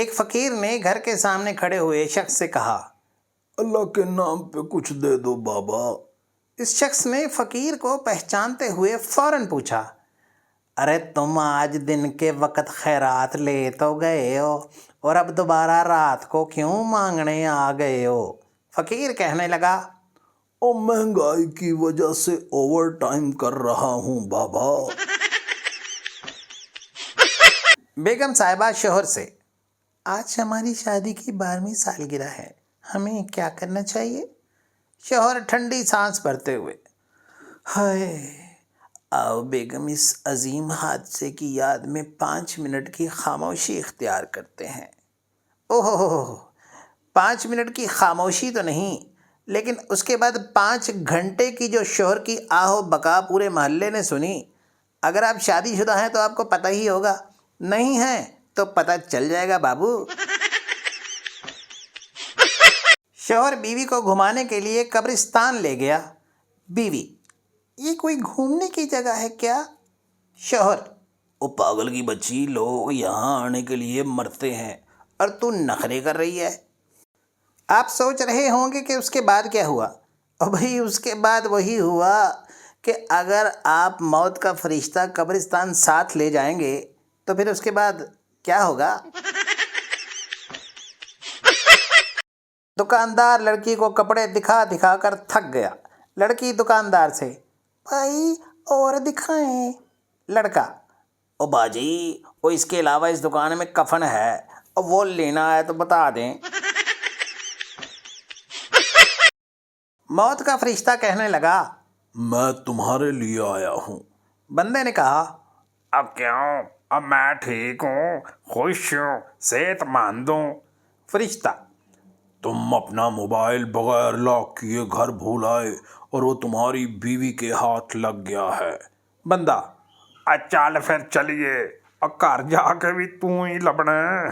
ایک فقیر نے گھر کے سامنے کھڑے ہوئے شخص سے کہا، اللہ کے نام پہ کچھ دے دو بابا۔ اس شخص نے فقیر کو پہچانتے ہوئے فوراً پوچھا، ارے تم آج دن کے وقت خیرات لے تو گئے ہو اور اب دوبارہ رات کو کیوں مانگنے آ گئے ہو؟ فقیر کہنے لگا، اور مہنگائی کی وجہ سے اوور ٹائم کر رہا ہوں بابا۔ بیگم صاحبہ شوہر سے، آج ہماری شادی کی 12ویں سالگرہ ہے، ہمیں کیا کرنا چاہیے؟ شوہر ٹھنڈی سانس بھرتے ہوئے، ہائے، آؤ بیگم اس عظیم حادثے کی یاد میں 5 منٹ کی خاموشی اختیار کرتے ہیں۔ اوہ، 5 منٹ کی خاموشی تو نہیں، لیکن اس کے بعد 5 گھنٹے کی جو شوہر کی آہ و بکا پورے محلے نے سنی۔ اگر آپ شادی شدہ ہیں تو آپ کو پتہ ہی ہوگا، نہیں ہیں تو پتہ چل جائے گا بابو۔ شوہر بیوی کو گھمانے کے لیے قبرستان لے گیا۔ بیوی، یہ کوئی گھومنے کی جگہ ہے کیا؟ شوہر، او پاگل کی بچی، لوگ یہاں آنے کے لیے مرتے ہیں اور تو نخرے کر رہی ہے۔ آپ سوچ رہے ہوں گے کہ اس کے بعد کیا ہوا؟ اور بھئی اس کے بعد وہی ہوا کہ اگر آپ موت کا فرشتہ قبرستان ساتھ لے جائیں گے تو پھر اس کے بعد کیا ہوگا؟ دکاندار لڑکی کو کپڑے دکھا دکھا کر تھک گیا۔ لڑکی دکاندار سے، بھائی اور دکھائیں۔ لڑکا، او باجی، وہ اس کے علاوہ اس دکان میں کفن ہے اور وہ لینا ہے تو بتا دیں۔ موت کا فرشتہ کہنے لگا، میں تمہارے لیے آیا ہوں۔ بندے نے کہا، اب کیوں؟ اب میں ٹھیک ہوں، خوش ہوں، صحت مند ہوں۔ فرشتہ، تم اپنا موبائل بغیر لاک کیے گھر بھول آئے اور وہ تمہاری بیوی کے ہاتھ لگ گیا ہے۔ بندہ، چل پھر چلیے، اور گھر جا کے بھی تو ہی لبنا ہے۔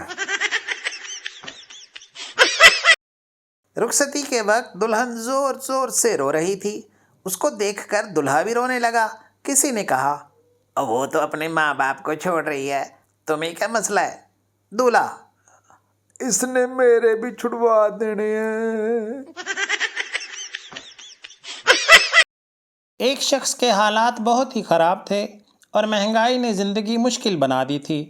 رخصتی کے وقت دلہن زور زور سے رو رہی تھی۔ اس کو دیکھ کر دلہا بھی رونے لگا۔ کسی نے کہا، وہ تو اپنے ماں باپ کو چھوڑ رہی ہے، تمہیں کیا مسئلہ ہے؟ دولہا، اس نے میرے بھی چھڑوا دینے ہیں۔ ایک شخص کے حالات بہت ہی خراب تھے اور مہنگائی نے زندگی مشکل بنا دی تھی۔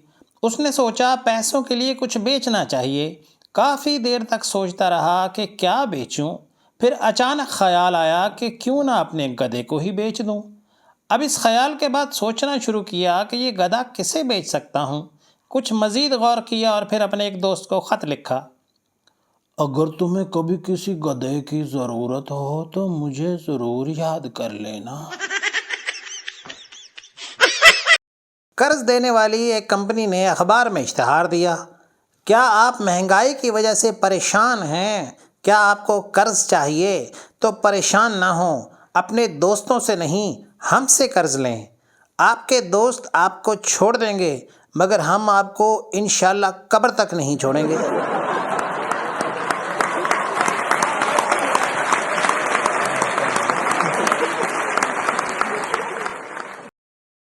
اس نے سوچا پیسوں کے لیے کچھ بیچنا چاہیے۔ کافی دیر تک سوچتا رہا کہ کیا بیچوں، پھر اچانک خیال آیا کہ کیوں نہ اپنے گدھے کو ہی بیچ دوں۔ اب اس خیال کے بعد سوچنا شروع کیا کہ یہ گدھا کسے بیچ سکتا ہوں۔ کچھ مزید غور کیا اور پھر اپنے ایک دوست کو خط لکھا، اگر تمہیں کبھی کسی گدھے کی ضرورت ہو تو مجھے ضرور یاد کر لینا۔ قرض دینے والی ایک کمپنی نے اخبار میں اشتہار دیا، کیا آپ مہنگائی کی وجہ سے پریشان ہیں؟ کیا آپ کو قرض چاہیے؟ تو پریشان نہ ہوں، اپنے دوستوں سے نہیں، ہم سے قرض لیں۔ آپ کے دوست آپ کو چھوڑ دیں گے مگر ہم آپ کو انشاءاللہ قبر تک نہیں چھوڑیں گے۔